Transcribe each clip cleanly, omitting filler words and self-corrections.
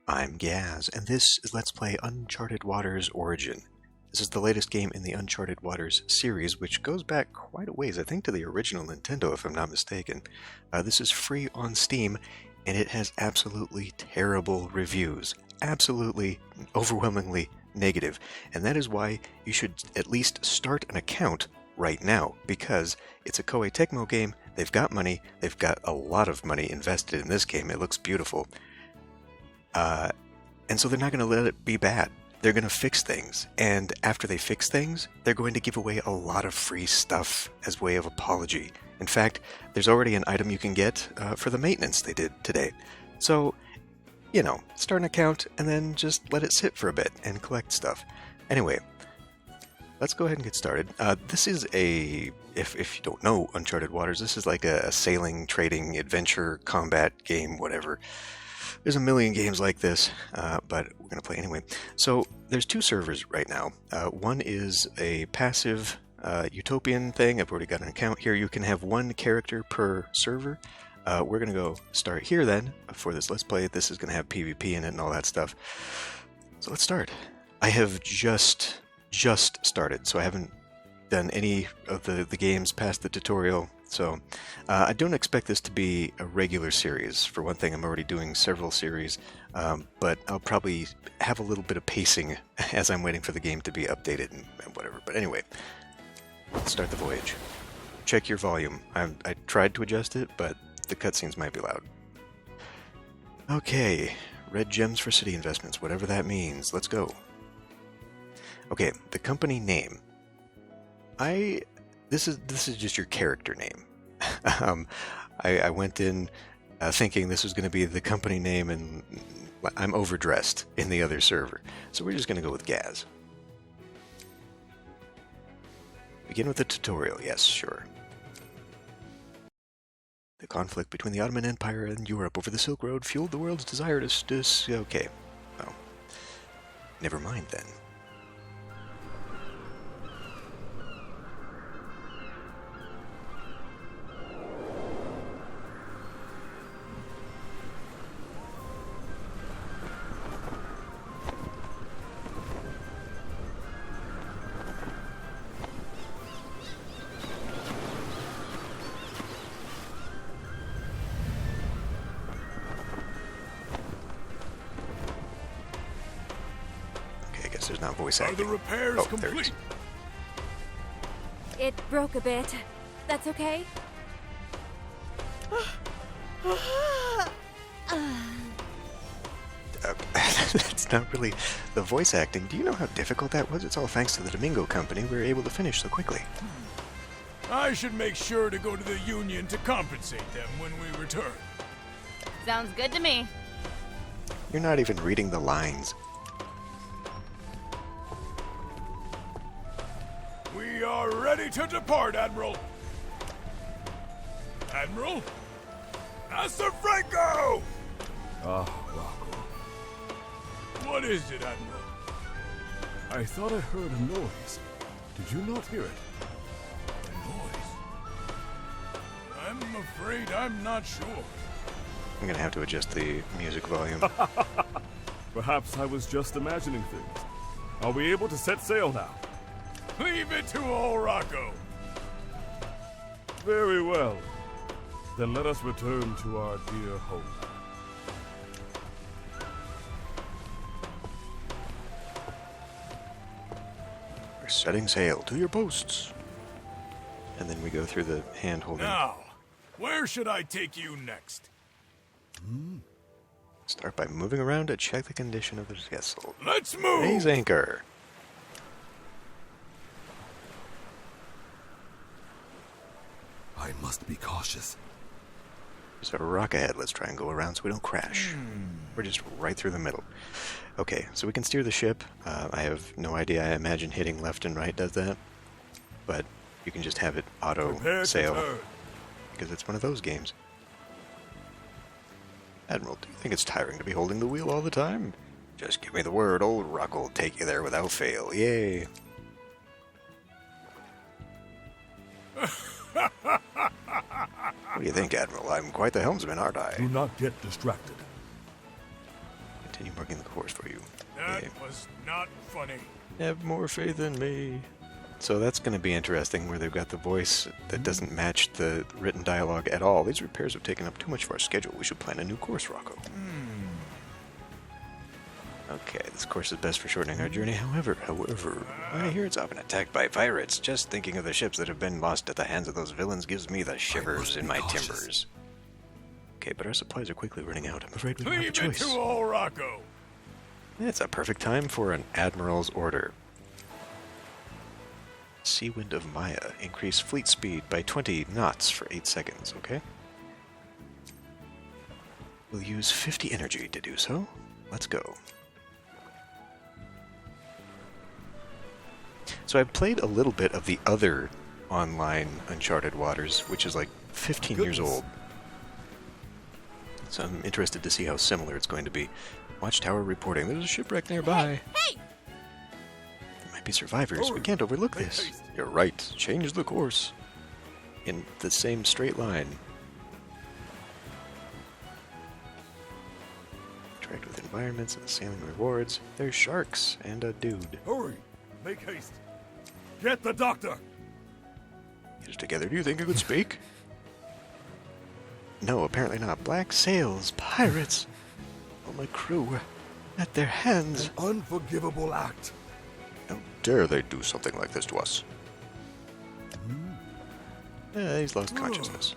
I'm Gaz, and this is Let's Play Uncharted Waters Origin. This is the latest game in the Uncharted Waters series, which goes back quite a ways, I think to the original Nintendo, if I'm not mistaken. This is free on Steam, and it has absolutely terrible reviews. Absolutely, overwhelmingly negative. And that is why you should at least start an account right now, because it's a Koei Tecmo game, they've got money, they've got a lot of money invested in this game, it looks beautiful. And so they're not going to let it be bad. They're going to fix things. And after they fix things, they're going to give away a lot of free stuff as way of apology. In fact, there's already an item you can get for the maintenance they did today. So, start an account and then just let it sit for a bit and collect stuff. Anyway, let's go ahead and get started. This is if you don't know Uncharted Waters, this is like a sailing, trading, adventure, combat game, whatever. There's a million games like this, but we're going to play anyway. So there's two servers right now. One is a passive utopian thing. I've already got an account here. You can have one character per server. We're going to go start here then for this Let's Play. This is going to have PvP in it and all that stuff. So let's start. I have just started, so I haven't done any of the games past the tutorial. So I don't expect this to be a regular series. For one thing, I'm already doing several series, but I'll probably have a little bit of pacing as I'm waiting for the game to be updated and whatever. But anyway, let's start the voyage. Check your volume. I tried to adjust it, but the cutscenes might be loud. Okay, red gems for city investments, whatever that means. Let's go. Okay, the company name. This is just your character name. I went in thinking this was going to be the company name, and I'm overdressed in the other server. So we're just going to go with Gaz. Begin with the tutorial. Yes, sure. The conflict between the Ottoman Empire and Europe over the Silk Road fueled the world's desire to... Okay. Oh. Never mind then. There's not voice acting. Are the repairs complete? It broke a bit. That's okay? That's not really the voice acting. Do you know how difficult that was? It's all thanks to the Domingo Company we were able to finish so quickly. I should make sure to go to the Union to compensate them when we return. Sounds good to me. You're not even reading the lines. We are ready to depart, Admiral. Admiral? Master Franco! Ah, Rocco. What is it, Admiral? I thought I heard a noise. Did you not hear it? A noise? I'm afraid I'm not sure. I'm gonna have to adjust the music volume. Perhaps I was just imagining things. Are we able to set sail now? Leave it to old Rocco. Very well. Then let us return to our dear home. We're setting sail to your posts. And then we go through the hand-holding. Now, where should I take you next? Start by moving around to check the condition of the vessel. Let's move! Raise anchor. I must be cautious. There's a rock ahead. Let's try and go around so we don't crash. We're just right through the middle. Okay, so we can steer the ship. I have no idea. I imagine hitting left and right does that. But you can just have it auto sail. Because it's one of those games. Admiral, do you think it's tiring to be holding the wheel all the time? Just give me the word. Old Rock will take you there without fail. Yay. What do you think, Admiral? I'm quite the helmsman, aren't I? Do not get distracted. Continue marking the course for you. That Okay. was not funny. Have more faith in me. So that's going to be interesting, where they've got the voice that doesn't match the written dialogue at all. These repairs have taken up too much of our schedule. We should plan a new course, Rocco. Okay, this course is best for shortening our journey. However, I hear it's often attacked by pirates. Just thinking of the ships that have been lost at the hands of those villains gives me the shivers in my timbers. Okay, but our supplies are quickly running out. I'm afraid we don't have a Leave it choice. to old Rocco. It's a perfect time for an Admiral's order. Sea Wind of Maya. Increase fleet speed by 20 knots for 8 seconds, okay? We'll use 50 energy to do so. Let's go. So I've played a little bit of the other online Uncharted Waters, which is like 15 years old. So I'm interested to see how similar it's going to be. Watchtower reporting. There's a shipwreck nearby. Hey! There might be survivors. We can't overlook this. You're right. Change the course. In the same straight line. Interact with environments and sailing rewards. There's sharks and a dude. Hurry! Make haste! Get the doctor! Get us together. Do you think you could speak? No, apparently not. Black sails. Pirates. All my crew were at their hands. Unforgivable act. How dare they do something like this to us? He's lost consciousness.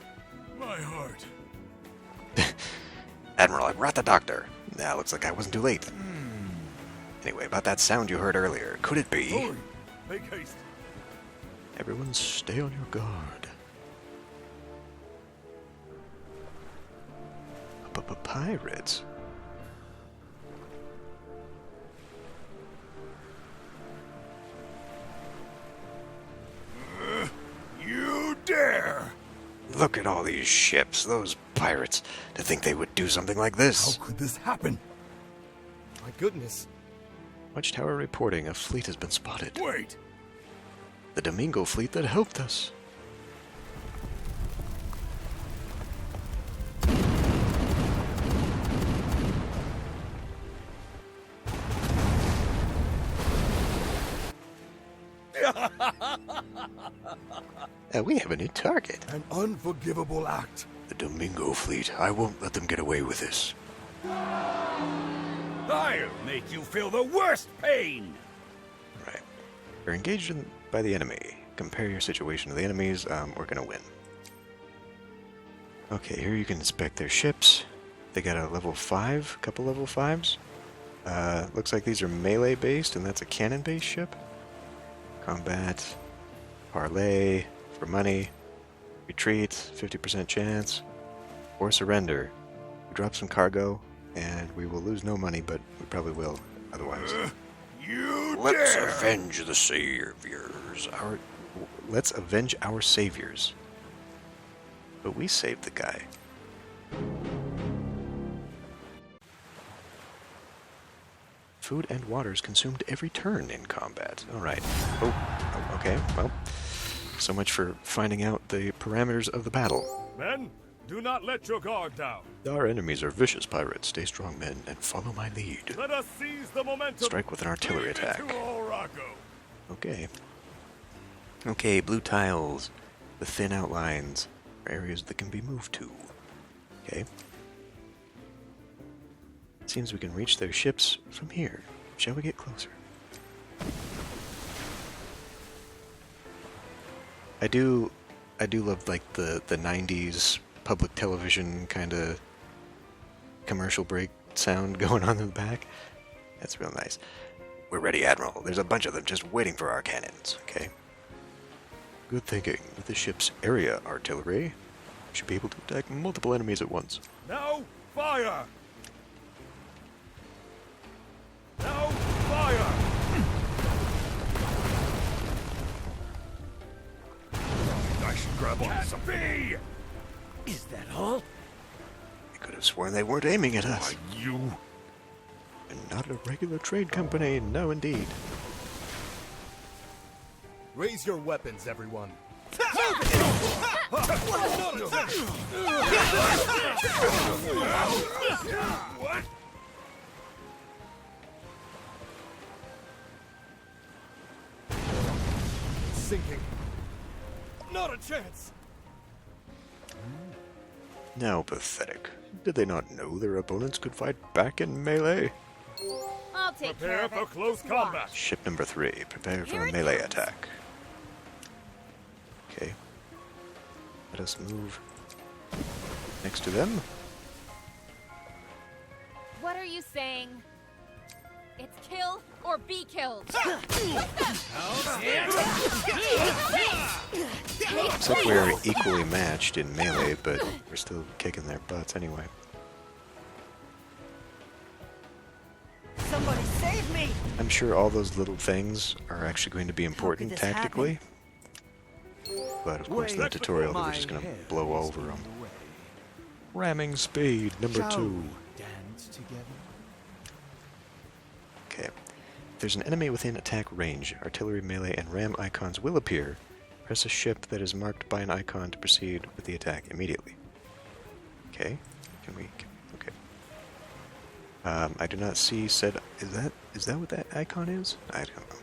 My heart. Admiral, I brought the doctor. Looks like I wasn't too late. Anyway, about that sound you heard earlier. Could it be? Hurry! Make haste! Everyone stay on your guard. Pirates? You dare! Look at all these ships, those pirates. To think they would do something like this. How could this happen? My goodness. Watchtower reporting a fleet has been spotted. Wait! The Domingo fleet that helped us. We have a new target. An unforgivable act. The Domingo fleet. I won't let them get away with this. I'll make you feel the worst pain! Right. You're engaged by the enemy. Compare your situation to the enemies. We're gonna win. Okay, here you can inspect their ships. They got a level 5, couple level 5s. Looks like these are melee based, and that's a cannon based ship. Combat, parlay, for money, retreat, 50% chance, or surrender. We drop some cargo, and we will lose no money, but we probably will otherwise. You Let's dare! avenge the saviors. Let's avenge our saviors. But we saved the guy. Food and water is consumed every turn in combat. Alright. Oh, okay. Well, so much for finding out the parameters of the battle. Men, do not let your guard down. Our enemies are vicious pirates. Stay strong, men, and follow my lead. Let us seize the momentum. Strike with an artillery Leave it attack. to old Rocco. Okay. Okay, blue tiles with thin outlines are areas that can be moved to. Okay. It seems we can reach their ships from here. Shall we get closer? I do love like the 90s public television kind of commercial break sound going on in the back. That's real nice. We're ready, Admiral. There's a bunch of them just waiting for our cannons, okay? Good thinking. With the ship's area artillery, we should be able to attack multiple enemies at once. Now, fire! Now, fire! I should grab on to something. Is that all? I could have sworn they weren't aiming at us. Why, you... And not a regular trade company, no indeed. Raise your weapons, everyone. What? sinking. Not a chance. Now pathetic. Did they not know their opponents could fight back in melee? I'll take care Prepare of for it. close Just watch. combat. Ship number 3. Prepare for Here a it melee comes. attack. Okay. Let us move next to them. What are you saying? It's kill or be killed. Looks like we're equally matched in melee, but we're still kicking their butts anyway. Somebody save me! I'm sure all those little things are actually going to be important this tactically. But of course, in the Wait, tutorial, we're my just going to hair blow is over on them. the way. Ramming speed, number Shall 2. we dance together? Okay. If there's an enemy within attack range, artillery, melee, and ram icons will appear. Press a ship that is marked by an icon to proceed with the attack immediately. Okay. Okay. I do not see said. Is that what that icon is? I don't know.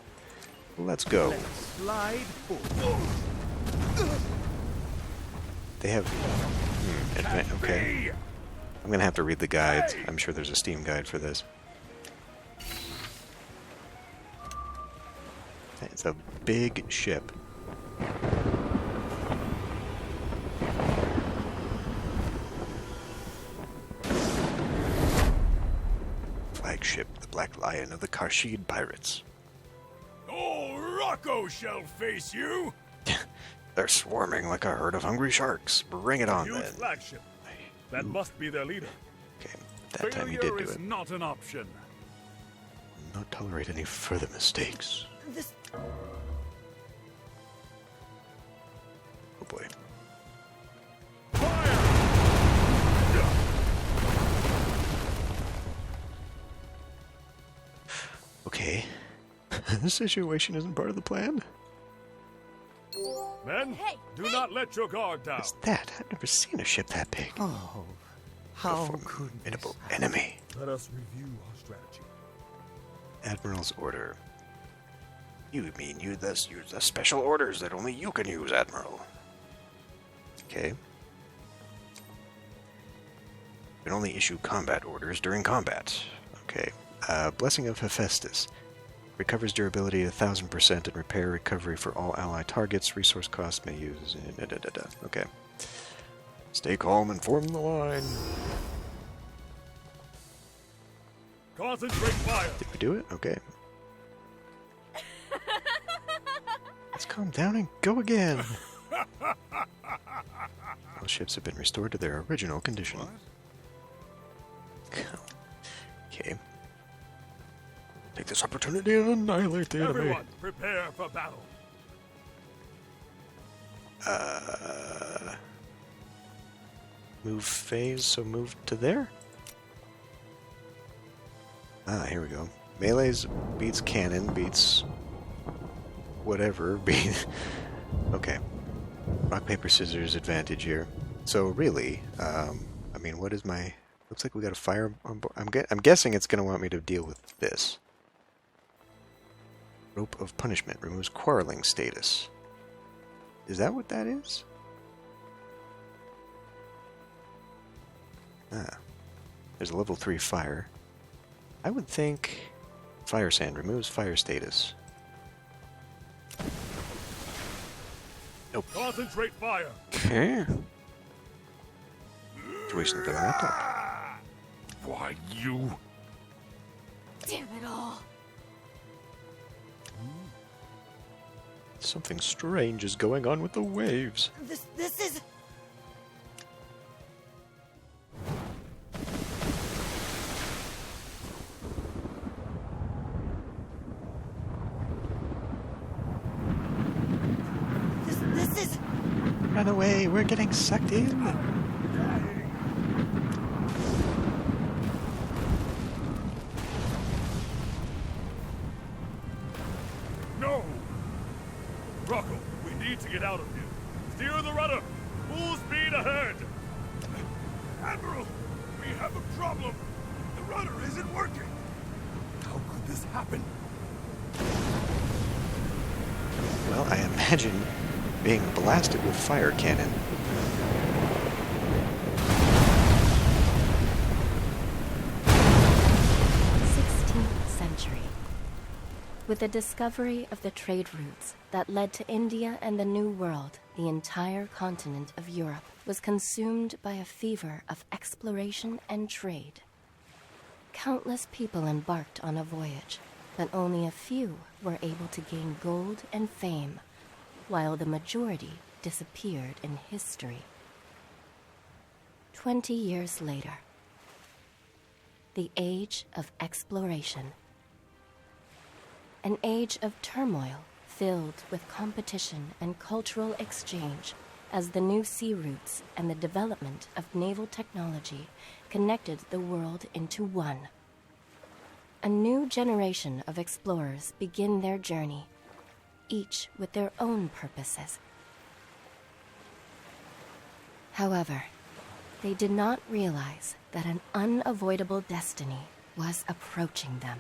Well, let's go. Let's slide forward. They have. Okay. I'm gonna have to read the guides. I'm sure there's a Steam guide for this. It's a big ship. Flagship, the Black Lion of the Karshid Pirates. Oh, Rocco shall face you. They're swarming like a herd of hungry sharks. Bring it on, Huge then. flagship. That must be their leader. Okay, that time he did Failure do is it. not an option. Not tolerate any further mistakes. This Oh boy. Okay. This situation isn't part of the plan. Men, Hey, do hey! not let your guard down. What's that? I've never seen a ship that big. Oh, how A could formidable this enemy. Let us review our strategy. Admiral's order. You mean you thus use the special orders that only you can use, Admiral? Okay. You can only issue combat orders during combat. Okay. Blessing of Hephaestus. Recovers durability 1000% and repair recovery for all ally targets. Resource cost may use. Okay. Stay calm and form the line. Concentrate fire. Did we do it? Okay. Let's calm down and go again. All ships have been restored to their original condition. Okay. Take this opportunity and annihilate the enemy. Everyone, prepare for battle. Move phase, so move to there? Ah, here we go. Melees beats cannon, beats whatever, okay. Rock, paper, scissors advantage here. So really, I mean, what is my... Looks like we got a fire on board. I'm guessing it's going to want me to deal with this. Rope of Punishment removes quarreling status. Is that what that is? Ah. There's a level 3 fire. I would think Fire Sand removes fire status. Nope. Concentrate fire. Okay. Situation's been wrapped up. Why, you... Damn it all. Something strange is going on with the waves. this is... This is... Run away, we're getting sucked in. No! Rocco, we need to get out of here. Steer the rudder. Full speed ahead. Admiral, we have a problem. The rudder isn't working. How could this happen? well, I imagine being blasted with fire cannon. 16th century. With the discovery of the trade routes that led to India and the New World, the entire continent of Europe was consumed by a fever of exploration and trade. Countless people embarked on a voyage, but only a few were able to gain gold and fame, while the majority disappeared in history. 20 years later, the age of exploration. An age of turmoil filled with competition and cultural exchange as the new sea routes and the development of naval technology connected the world into one. A new generation of explorers begin their journey, each with their own purposes. However, they did not realize that an unavoidable destiny was approaching them.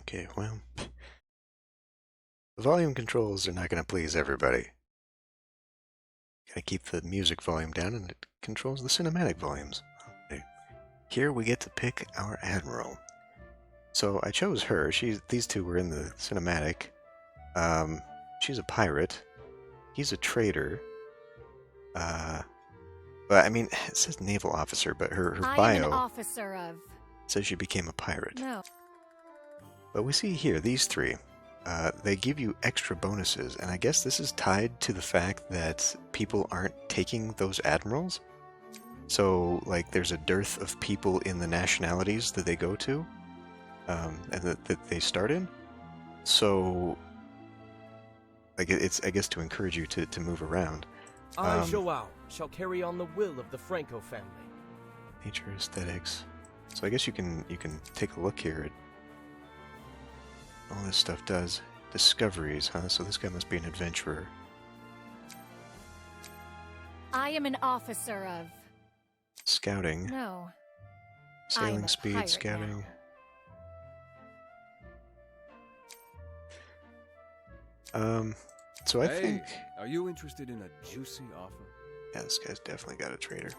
Okay, well, the volume controls are not going to please everybody. Gotta keep the music volume down, and it controls the cinematic volumes. Okay. Here we get to pick our Admiral. So I chose her. These two were in the cinematic. She's a pirate. He's a trader. But I mean, it says naval officer, but her I am bio an officer of... says she became a pirate. No. But we see here, these three, they give you extra bonuses, and I guess this is tied to the fact that people aren't taking those admirals. So, like, there's a dearth of people in the nationalities that they go to, and that they start in. So, like, it's, I guess, to encourage you to move around. I, Joao, shall carry on the will of the Franco family. Nature aesthetics. So I guess you can take a look here at all this stuff does. Discoveries, huh? So this guy must be an adventurer. I am an officer of... Scouting. No. I am Sailing a speed, pirate scouting. So I think... Are you interested in a juicy offer? Yeah, this guy's definitely got a trader.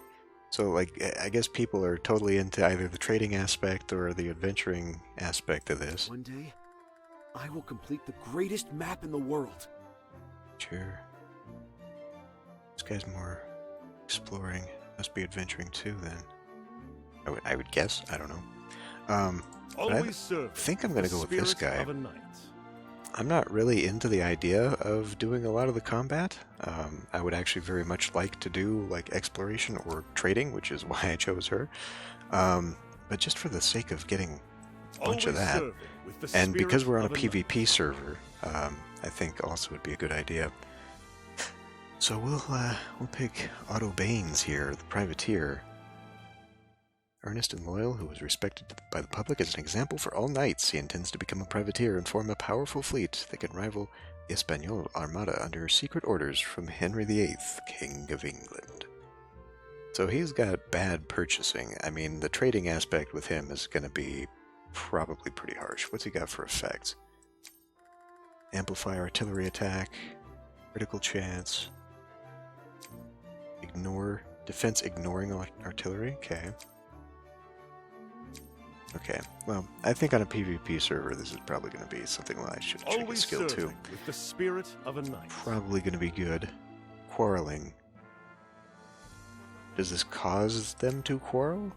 So, like, I guess people are totally into either the trading aspect or the adventuring aspect of this. One day, I will complete the greatest map in the world. Sure. This guy's more exploring. Must be adventuring too, then. I would guess. I don't know. But I Always serve think I'm going to go with this guy. of a knight. I'm not really into the idea of doing a lot of the combat. I would actually very much like to do like exploration or trading, which is why I chose her. But just for the sake of getting bunch of Always that. serving with the And because spirit we're on a of knight. PvP server, I think also would be a good idea. So we'll pick Otto Baines here, the privateer. Earnest and loyal, who is respected by the public as an example for all knights. He intends to become a privateer and form a powerful fleet that can rival the Espanol Armada under secret orders from Henry VIII, King of England. So he's got bad purchasing. I mean, the trading aspect with him is going to be probably pretty harsh. What's he got for effects? Amplify artillery attack, critical chance, ignore, defense ignoring artillery, okay. Okay, well, I think on a PvP server this is probably going to be something I should check his Always skill too. serving with the spirit of a knight. Probably going to be good. Quarreling. Does this cause them to quarrel?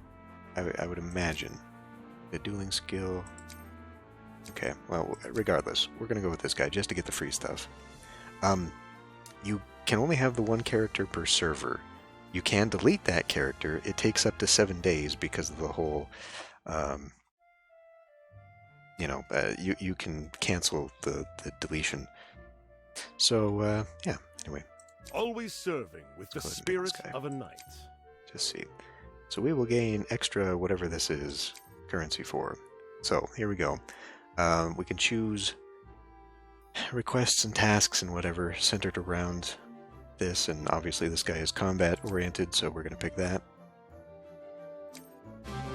I would imagine. The dueling skill. Okay, well, regardless, we're going to go with this guy just to get the free stuff. You can only have the one character per server. You can delete that character. It takes up to 7 days because of the whole... you can cancel the deletion. So, yeah, anyway. Always serving with the Let's go ahead and pick spirit this guy. of a knight. Just see. So we will gain extra whatever this is currency for. So here we go. We can choose requests and tasks and whatever centered around this, and obviously this guy is combat oriented, so we're going to pick that.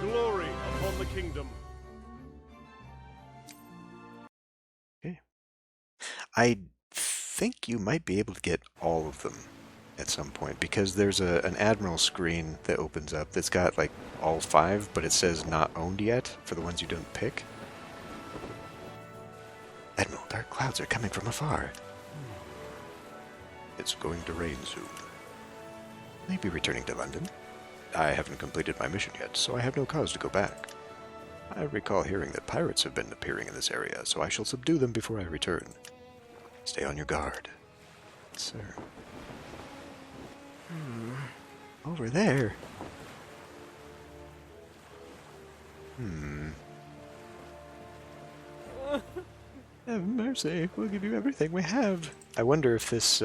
Glory upon the kingdom. Okay. I think you might be able to get all of them at some point, because there's an Admiral screen that opens up that's got like all 5, but it says not owned yet for the ones you don't pick. Admiral, dark clouds are coming from afar. It's going to rain soon. Maybe returning to London. I haven't completed my mission yet, so I have no cause to go back. I recall hearing that pirates have been appearing in this area, so I shall subdue them before I return. Stay on your guard. Sir. Over there. Have mercy. We'll give you everything we have. I wonder if this...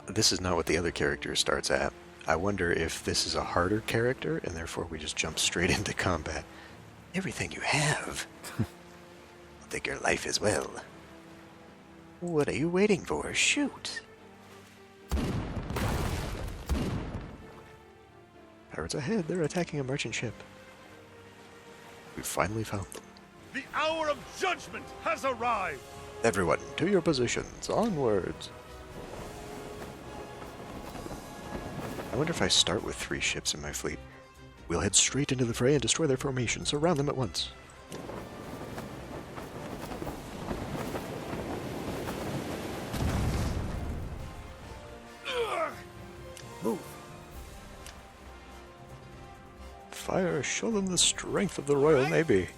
this is not what the other character starts at. I wonder if this is a harder character, and therefore we just jump straight into combat. Everything you have. I'll take your life as well. What are you waiting for? Shoot! Pirates ahead. They're attacking a merchant ship. We finally found them. The hour of judgment has arrived. Everyone, to your positions. Onwards. I wonder if I start with 3 ships in my fleet. We'll head straight into the fray and destroy their formation. Surround them at once. Move. Fire, show them the strength of the Royal Navy.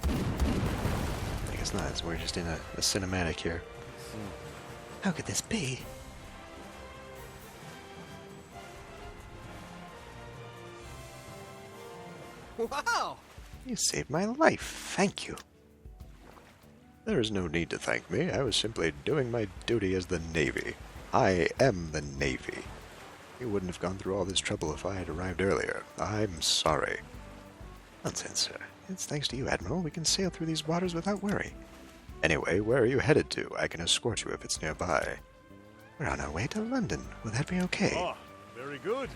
I guess not, so we're just in a cinematic here. How could this be? Wow! You saved my life, thank you. There is no need to thank me, I was simply doing my duty as the Navy. I am the Navy. You wouldn't have gone through all this trouble if I had arrived earlier. I'm sorry. Nonsense, sir. It's thanks to you, Admiral, we can sail through these waters without worry. Anyway, where are you headed to? I can escort you if it's nearby. We're on our way to London. Will that be okay? Ah, very good.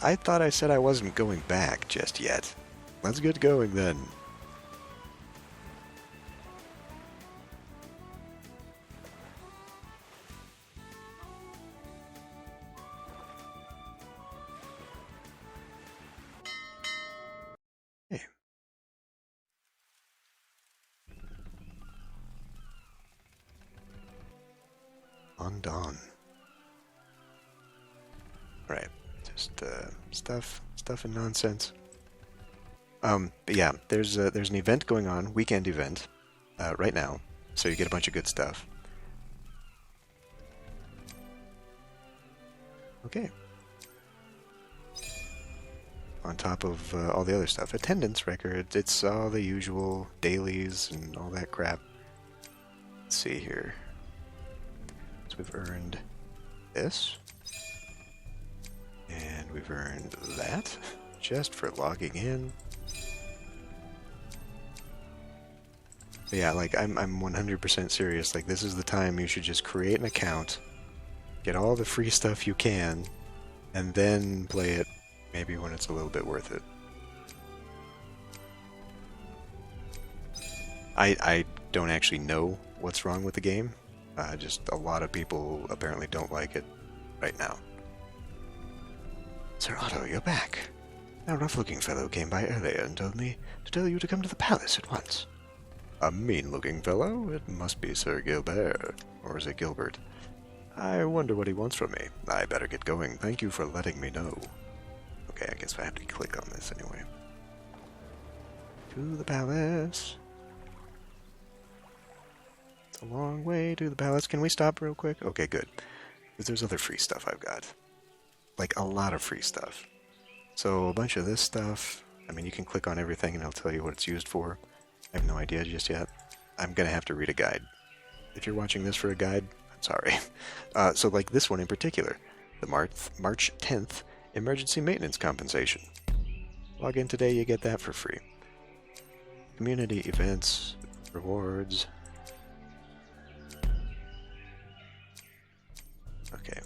I thought I said I wasn't going back just yet. Let's get going then. Hey. On dawn. Right. Just stuff and nonsense. But yeah, there's an event going on, weekend event, right now. So you get a bunch of good stuff. Okay. on top of all the other stuff. Attendance records, it's all the usual dailies and all that crap. Let's see here. So we've earned this. And we've earned that just for logging in. But yeah, like I'm 100% serious. Like this is the time you should just create an account, get all the free stuff you can, and then play it maybe when it's a little bit worth it. I don't actually know what's wrong with the game. Just a lot of people apparently don't like it right now. Sir Otto, you're back. A rough-looking fellow came by earlier and told me to tell you to come to the palace at once. A mean-looking fellow? It must be Sir Gilbert. Or is it Gilbert? I wonder what he wants from me. I better get going. Thank you for letting me know. Okay, I guess I have to click on this anyway. To the palace. It's a long way to the palace. Can we stop real quick? Okay, good. Because there's other free stuff I've got. Like, a lot of free stuff. So, a bunch of this stuff. I mean, you can click on everything and it'll tell you what it's used for. I have no idea just yet. I'm gonna have to read a guide. If you're watching this for a guide, I'm sorry. So like this one in particular, the March 10th Emergency Maintenance Compensation. Log in today, you get that for free. Community events, rewards. Okay.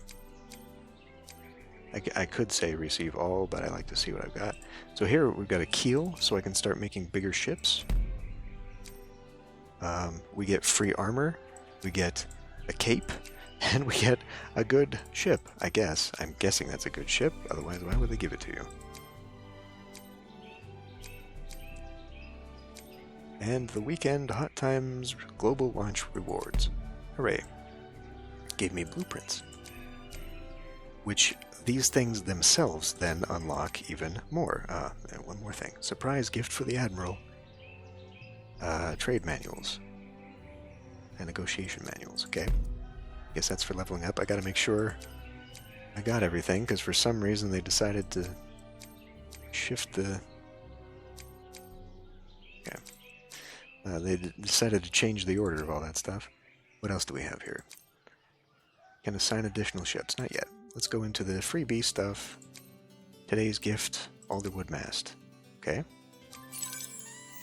I could say receive all, but I like to see what I've got. So here we've got a keel, so I can start making bigger ships. We get free armor, we get a cape, and we get a good ship, I guess. I'm guessing that's a good ship, otherwise why would they give it to you? And the weekend Hot Times Global Launch Rewards. Hooray. Gave me blueprints. Which these things themselves then unlock even more. And one more thing. Surprise gift for the Admiral. Trade manuals. And negotiation manuals, okay? Guess that's for leveling up. I gotta make sure I got everything, because for some reason they decided to shift the... Okay. They decided to change the order of all that stuff. What else do we have here? Can assign additional ships. Not yet. Let's go into the freebie stuff. Today's gift, Alderwood Mast. Okay.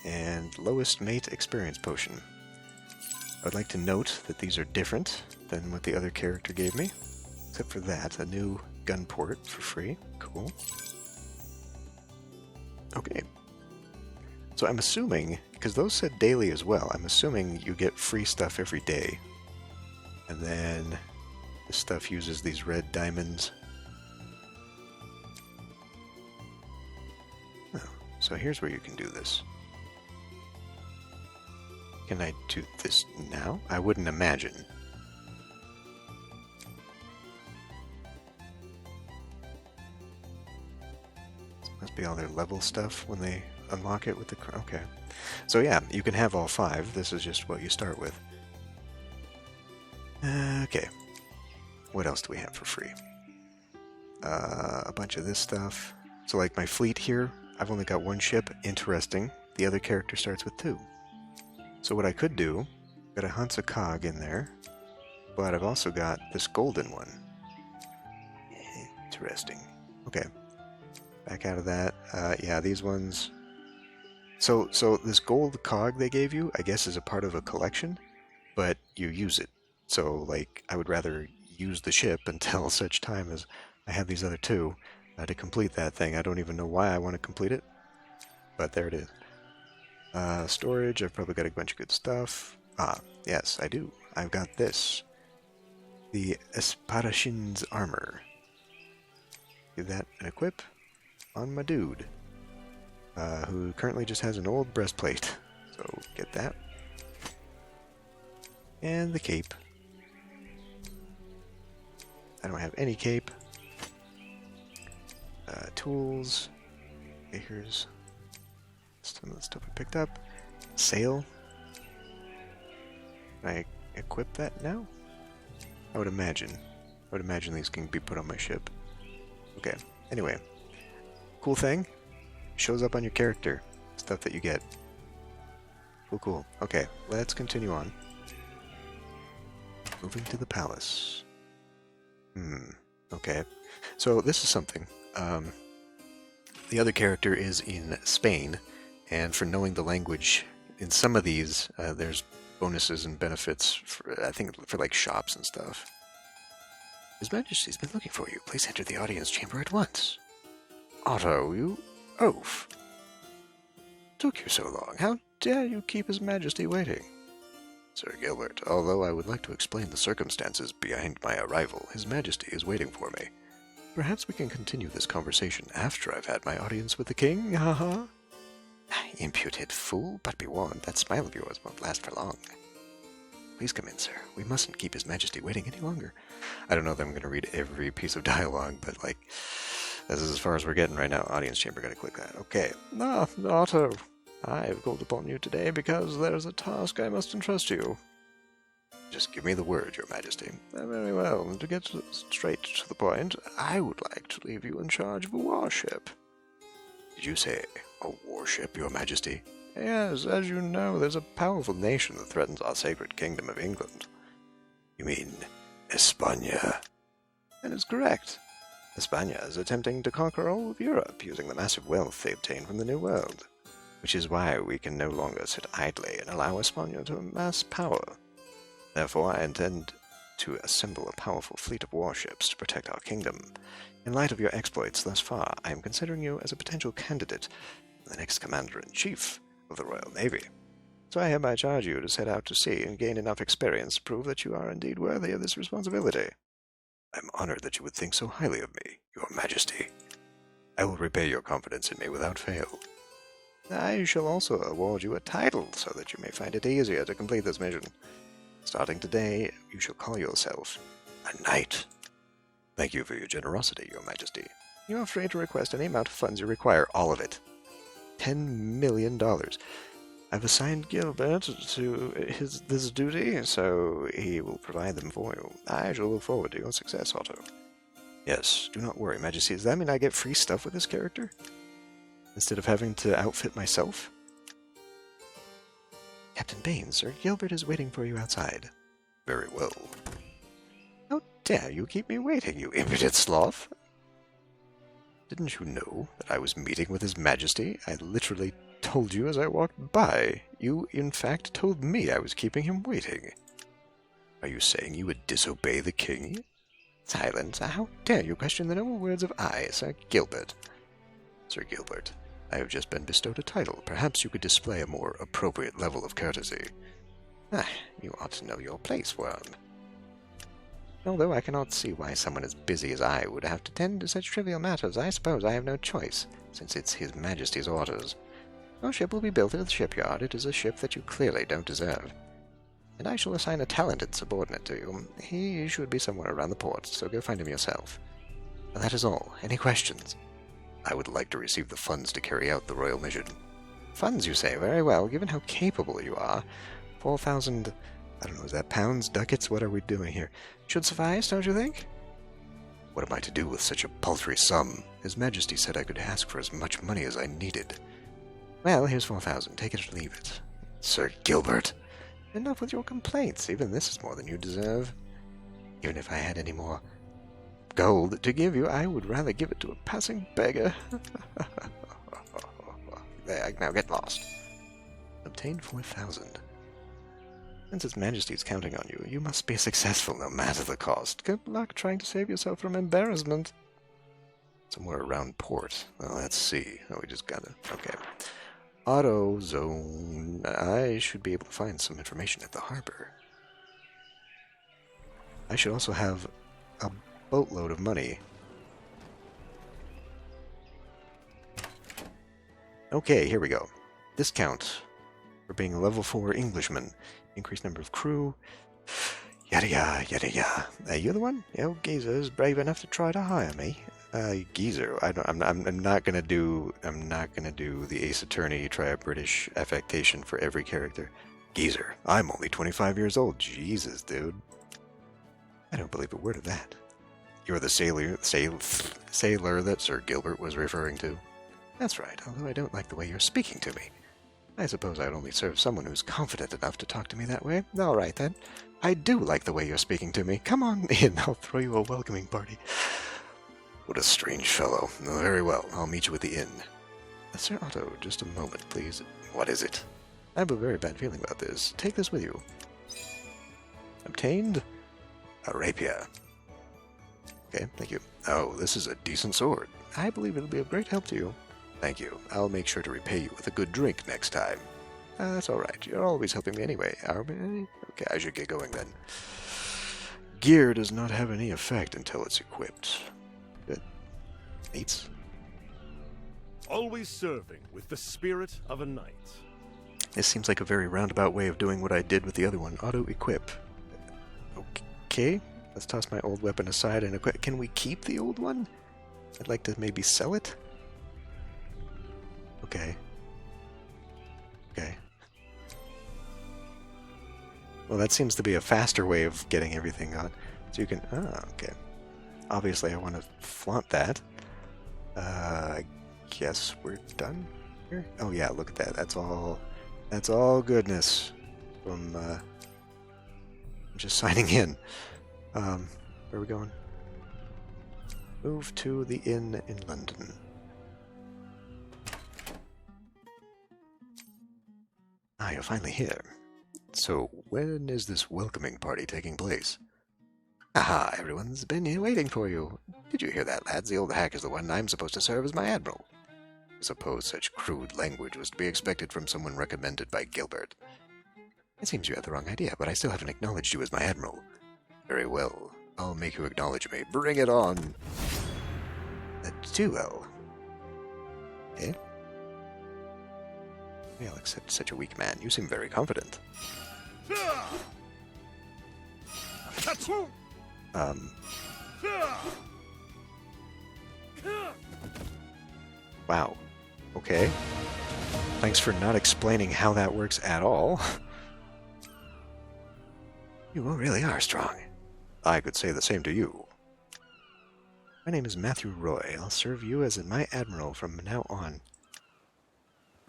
And lowest mate experience potion. I would like to note that these are different than what the other character gave me. Except for that, a new gun port for free. Cool. Okay. So I'm assuming, because those said daily as well, I'm assuming you get free stuff every day. And then this stuff uses these red diamonds. Oh, so here's where you can do this. Can I do this now? I wouldn't imagine. This must be all their level stuff when they unlock it with the... Okay. So yeah, you can have all 5. This is just what you start with. Okay. What else do we have for free? A bunch of this stuff. So like my fleet here, I've only got 1 ship. Interesting. The other character starts with 2. So what I could do, got a Hansa cog in there, but I've also got this golden one. Interesting. Okay. Back out of that. Yeah, these ones... So this gold cog they gave you, I guess, is a part of a collection, but you use it. So, like, I would rather use the ship until such time as I have these other 2 to complete that thing. I don't even know why I want to complete it, but there it is. Storage, I've probably got a bunch of good stuff. Ah, yes, I do. I've got this. The Espadachim's armor. Give that an equip on my dude. Who currently just has an old breastplate. So, get that. And the cape. I don't have any cape. Tools. Okay, here's some of the stuff I picked up. Sail. Can I equip that now? I would imagine. These can be put on my ship. Okay. Anyway. Cool thing. shows up on your character. Stuff that you get. Cool, cool. Okay, let's continue on. Moving to the palace. Okay. So this is something. The other character is in Spain, and for knowing the language, in some of these, there's bonuses and benefits, for, I think, for like shops and stuff. His Majesty's been looking for you. Please enter the audience chamber at once. Otto, you oaf. Took you so long. How dare you keep His Majesty waiting? Sir Gilbert, although I would like to explain the circumstances behind my arrival, His Majesty is waiting for me. Perhaps we can continue this conversation after I've had my audience with the king, haha. Imputed fool, but be warned, that smile of yours won't last for long. Please come in, sir. We mustn't keep His Majesty waiting any longer. I don't know if I'm going to read every piece of dialogue, but, like, this is as far as we're getting right now. Audience chamber, gotta click that. Okay. Otto, I have called upon you today because there's a task I must entrust you. Just give me the word, Your Majesty. Very well. To get straight to the point, I would like to leave you in charge of a warship. Did you say a warship, Your Majesty? Yes, as you know, there's a powerful nation that threatens our sacred kingdom of England. You mean España? That is correct. España is attempting to conquer all of Europe using the massive wealth they obtained from the New World, which is why we can no longer sit idly and allow España to amass power. Therefore, I intend to assemble a powerful fleet of warships to protect our kingdom. In light of your exploits thus far, I am considering you as a potential candidate for the next Commander-in-Chief of the Royal Navy. So I hereby charge you to set out to sea and gain enough experience to prove that you are indeed worthy of this responsibility. I am honored that you would think so highly of me, Your Majesty. I will repay your confidence in me without fail. I shall also award you a title so that you may find it easier to complete this mission. Starting today, you shall call yourself a knight. Thank you for your generosity, Your Majesty. You are free to request any amount of funds you require, all of it. $10 million. I've assigned Gilbert to this duty, so he will provide them for you. I shall look forward to your success, Otto. Yes, do not worry, Majesty. Does that mean I get free stuff with this character? Instead of having to outfit myself? Captain Baines, Sir Gilbert is waiting for you outside. Very well. How dare you keep me waiting, you impudent sloth? Didn't you know that I was meeting with His Majesty? I literally told you as I walked by. You, in fact, told me I was keeping him waiting. Are you saying you would disobey the king? Silence! How dare you question the noble words of I, Sir Gilbert? Sir Gilbert, I have just been bestowed a title. Perhaps you could display a more appropriate level of courtesy. You ought to know your place, worm. Although I cannot see why someone as busy as I would have to tend to such trivial matters, I suppose I have no choice, since it's His Majesty's orders. Your ship will be built at the shipyard. It is a ship that you clearly don't deserve. And I shall assign a talented subordinate to you. He should be somewhere around the port, so go find him yourself. But that is all. Any questions? I would like to receive the funds to carry out the royal mission. Funds, you say? Very well, given how capable you are. 4,000... I don't know, is that pounds, ducats? What are we doing here? Should suffice, don't you think? What am I to do with such a paltry sum? His Majesty said I could ask for as much money as I needed. Well, here's 4,000. Take it or leave it. Sir Gilbert! Enough with your complaints. Even this is more than you deserve. Even if I had any more gold to give you, I would rather give it to a passing beggar. There, now get lost. Obtain 4,000. Since His Majesty is counting on you, you must be successful no matter the cost. Good luck trying to save yourself from embarrassment. Somewhere around port. Well, let's see. Oh, we just got it. Okay. Auto zone. I should be able to find some information at the harbor. I should also have a boatload of money. Okay, here we go. Discount for being a level 4 Englishman. Increased number of crew. Yada yada yada yada. You're the one? Yeah, Geezer is brave enough to try to hire me. Geezer. I'm not gonna do the Ace Attorney, try a British affectation for every character. Geezer. I'm only 25 years old. Jesus, dude. I don't believe a word of that. You're the sailor that Sir Gilbert was referring to. That's right, although I don't like the way you're speaking to me. I suppose I'd only serve someone who's confident enough to talk to me that way. All right, then. I do like the way you're speaking to me. Come on in, I'll throw you a welcoming party. What a strange fellow. Very well, I'll meet you at the inn. Sir Otto, just a moment, please. What is it? I have a very bad feeling about this. Take this with you. Obtained a rapier. Okay, thank you. Oh, this is a decent sword. I believe it'll be of great help to you. Thank you. I'll make sure to repay you with a good drink next time. That's all right. You're always helping me anyway. Okay, I should get going then. Gear does not have any effect until it's equipped. Good. Mates. Always serving with the spirit of a knight. This seems like a very roundabout way of doing what I did with the other one. Auto-equip. Okay. Let's toss my old weapon aside and equip. Can we keep the old one? I'd like to maybe sell it. Okay. Okay. Well, that seems to be a faster way of getting everything on. So you can... Oh, okay. Obviously, I want to flaunt that. I guess we're done here? Oh, yeah, look at that. That's all goodness from... I'm just signing in. Where are we going? Move to the inn in London. Ah, you're finally here. So, when is this welcoming party taking place? Aha, everyone's been here waiting for you. Did you hear that, lads? The old hack is the one I'm supposed to serve as my Admiral. I suppose such crude language was to be expected from someone recommended by Gilbert. It seems you had the wrong idea, but I still haven't acknowledged you as my Admiral. Very well. I'll make you acknowledge me. Bring it on! Too well. Okay. I'll accept such a weak man. You seem very confident. Wow. Okay. Thanks for not explaining how that works at all. You really are strong. I could say the same to you. My name is Matthew Roy. I'll serve you as my Admiral from now on.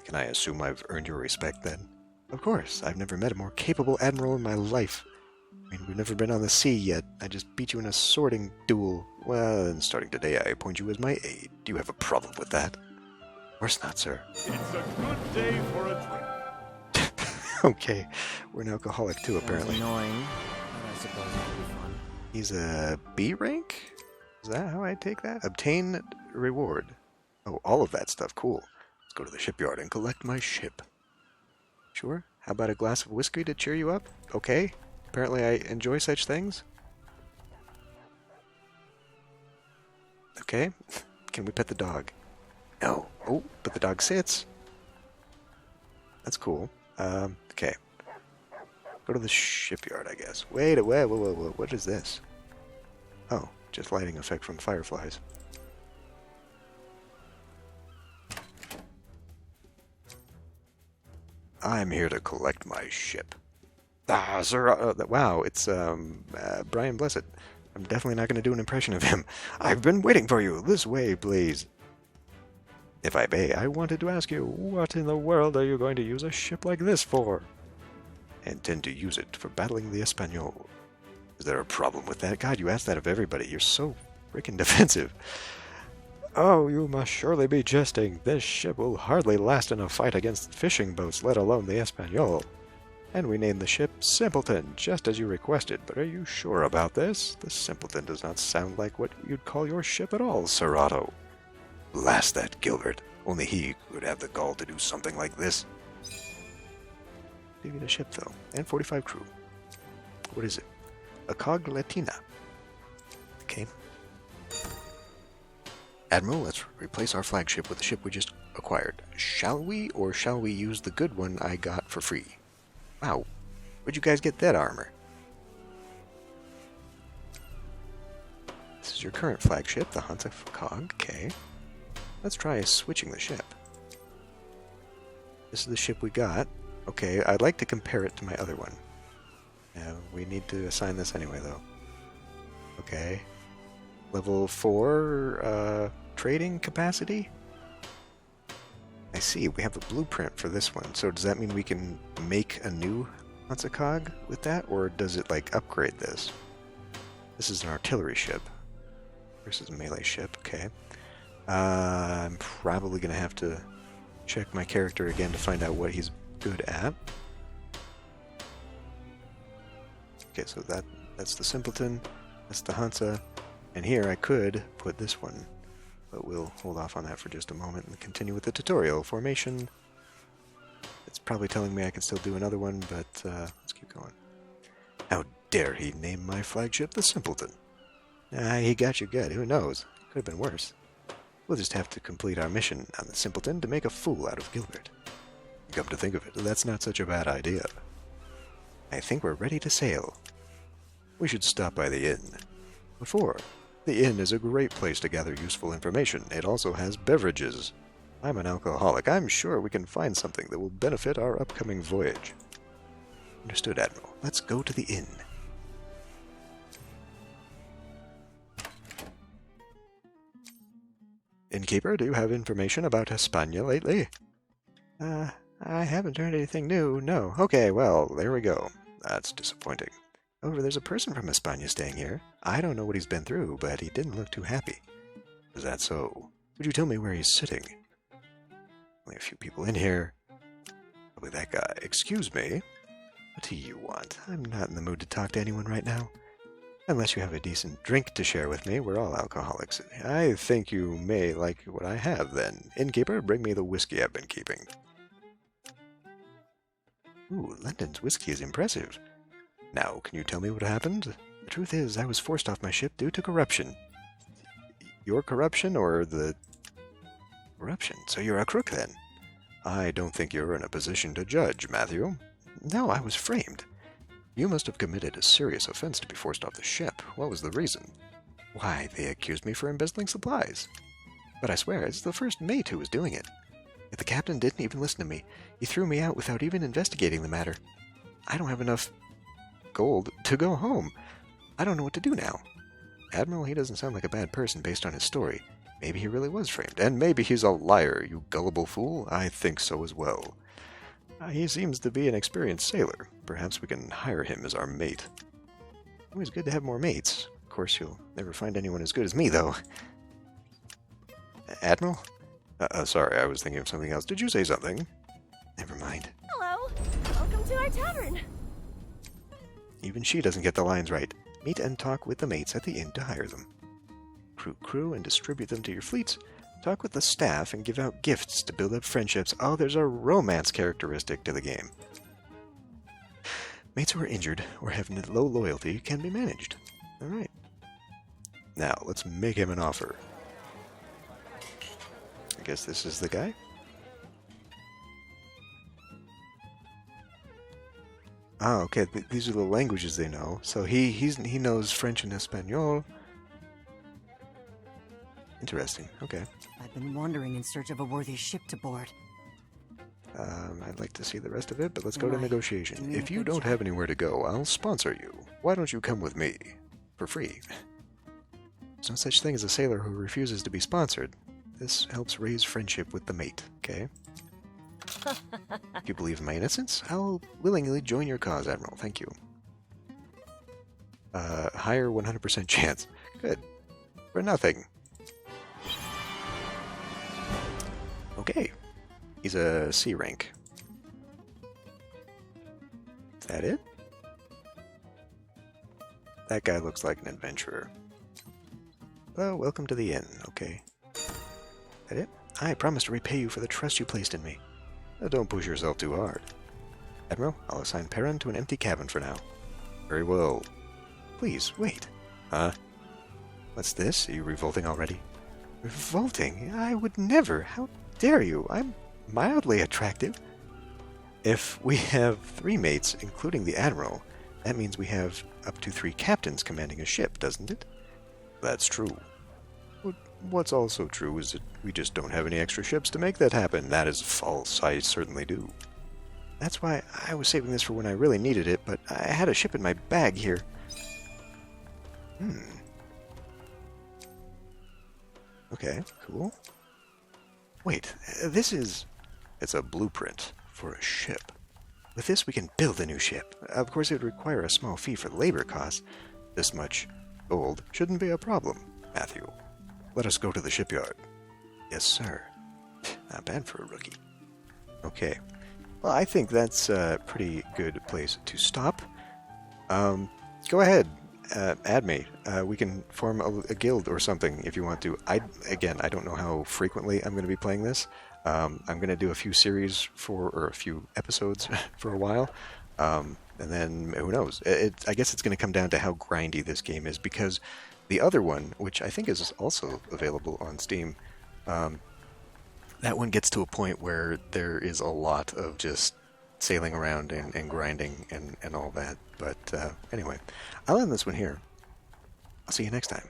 Can I assume I've earned your respect, then? Of course. I've never met a more capable Admiral in my life. I mean, we've never been on the sea yet. I just beat you in a swording duel. Well, and starting today, I appoint you as my aide. Do you have a problem with that? Of course not, sir. It's a good day for a drink. Okay. We're an alcoholic, too, apparently. That's annoying, but I suppose it'll be fun. He's a B rank? Is that how I take that? Obtain reward. Oh, all of that stuff. Cool. Let's go to the shipyard and collect my ship. Sure. How about a glass of whiskey to cheer you up? Okay. Apparently I enjoy such things. Okay. Can we pet the dog? No. Oh, but the dog sits. That's cool. Okay. Go to the shipyard, I guess. Wait, whoa. What is this? Oh, just lighting effect from fireflies. I'm here to collect my ship. Ah, sir, wow, it's, Brian Blessed. I'm definitely not going to do an impression of him. I've been waiting for you. This way, please. If I may, I wanted to ask you, what in the world are you going to use a ship like this for? I intend to use it for battling the Espanol. Is there a problem with that? God, you asked that of everybody. You're so freaking defensive. Oh, you must surely be jesting. This ship will hardly last in a fight against fishing boats, let alone the Espanol. And we named the ship Simpleton, just as you requested. But are you sure about this? The Simpleton does not sound like what you'd call your ship at all, Sir Otto. Blast that Gilbert. Only he would have the gall to do something like this. Give it a ship, though. And 45 crew. What is it? A cog Latina. Okay. Admiral, let's replace our flagship with the ship we just acquired. Shall we, or shall we use the good one I got for free? Wow. Where'd you guys get that armor? This is your current flagship, the Hansa Cog. Okay. Let's try switching the ship. This is the ship we got. Okay, I'd like to compare it to my other one. We need to assign this anyway, though. Okay. Level 4 trading capacity? I see, we have the blueprint for this one. So does that mean we can make a new Hansakog with that, or does it, like, upgrade this? This is an artillery ship versus a melee ship, okay. I'm probably going to have to check my character again to find out what he's good at. Okay, so that's the Simpleton, that's the Hansa, and here I could put this one, but we'll hold off on that for just a moment and continue with the tutorial. Formation. It's probably telling me I can still do another one, but let's keep going. How dare he name my flagship the Simpleton? He got you good. Who knows? Could have been worse. We'll just have to complete our mission on the Simpleton to make a fool out of Gilbert. Come to think of it, that's not such a bad idea. I think we're ready to sail. We should stop by the inn. What for? The inn is a great place to gather useful information. It also has beverages. I'm an alcoholic. I'm sure we can find something that will benefit our upcoming voyage. Understood, Admiral. Let's go to the inn. Innkeeper, do you have information about Hispania lately? I haven't heard anything new, no. Okay, well, there we go. That's disappointing. However, there's a person from Hispania staying here. I don't know what he's been through, but he didn't look too happy. Is that so? Would you tell me where he's sitting? Only a few people in here. Probably that guy. Excuse me? What do you want? I'm not in the mood to talk to anyone right now. Unless you have a decent drink to share with me, we're all alcoholics. I think you may like what I have, then. Innkeeper, bring me the whiskey I've been keeping. Ooh, London's whiskey is impressive. Now, can you tell me what happened? The truth is, I was forced off my ship due to corruption. Your corruption, or the... Corruption? So you're a crook, then? I don't think you're in a position to judge, Matthew. No, I was framed. You must have committed a serious offense to be forced off the ship. What was the reason? Why, they accused me for embezzling supplies. But I swear, it's the first mate who was doing it. Yet the captain didn't even listen to me. He threw me out without even investigating the matter. I don't have enough gold to go home. I don't know what to do now. Admiral, he doesn't sound like a bad person based on his story. Maybe he really was framed, and maybe he's a liar, you gullible fool. I think so as well. He seems to be an experienced sailor. Perhaps we can hire him as our mate. Always good to have more mates. Of course, you'll never find anyone as good as me, though. Admiral? Sorry, I was thinking of something else. Did you say something? Never mind. Hello. Welcome to our tavern. Even she doesn't get the lines right. Meet and talk with the mates at the inn to hire them. Recruit crew and distribute them to your fleets. Talk with the staff and give out gifts to build up friendships. Oh, there's a romance characteristic to the game. Mates who are injured or have low loyalty can be managed. Alright. Now, let's make him an offer. I guess this is the guy. Ah, okay. These are the languages they know. So he knows French and Espanol. Interesting. Okay. I've been wandering in search of a worthy ship to board. I'd like to see the rest of it, but let's go to Right. negotiation. Doing If a you good don't job. have anywhere to go, I'll sponsor you. Why don't you come with me? For free. There's no such thing as a sailor who refuses to be sponsored. This helps raise friendship with the mate, okay? If you believe in my innocence, I'll willingly join your cause, Admiral. Thank you. Higher 100% chance. Good. For nothing. Okay. He's a C rank. Is that it? That guy looks like an adventurer. Well, welcome to the inn. Okay. That it? I promise to repay you for the trust you placed in me. Don't push yourself too hard. Admiral, I'll assign Perrin to an empty cabin for now. Very well. Please, wait. Huh? What's this? Are you revolting already? Revolting? I would never. How dare you? I'm mildly attractive. If we have 3 mates, including the Admiral, that means we have up to 3 captains commanding a ship, doesn't it? That's true. What's also true is that we just don't have any extra ships to make that happen. That is false. I certainly do. That's why I was saving this for when I really needed it, but I had a ship in my bag here. Okay, cool. Wait, this is... It's a blueprint for a ship. With this, we can build a new ship. Of course, it would require a small fee for labor costs. This much gold shouldn't be a problem, Matthew. Let us go to the shipyard. Yes, sir. Not bad for a rookie. Okay. Well, I think that's a pretty good place to stop. Go ahead. Add me. We can form a guild or something if you want to. I don't know how frequently I'm going to be playing this. I'm going to do a few series or a few episodes for a while. And then, who knows? I guess it's going to come down to how grindy this game is, because the other one, which I think is also available on Steam, that one gets to a point where there is a lot of just sailing around and grinding and all that. But anyway, I'll end this one here. I'll see you next time.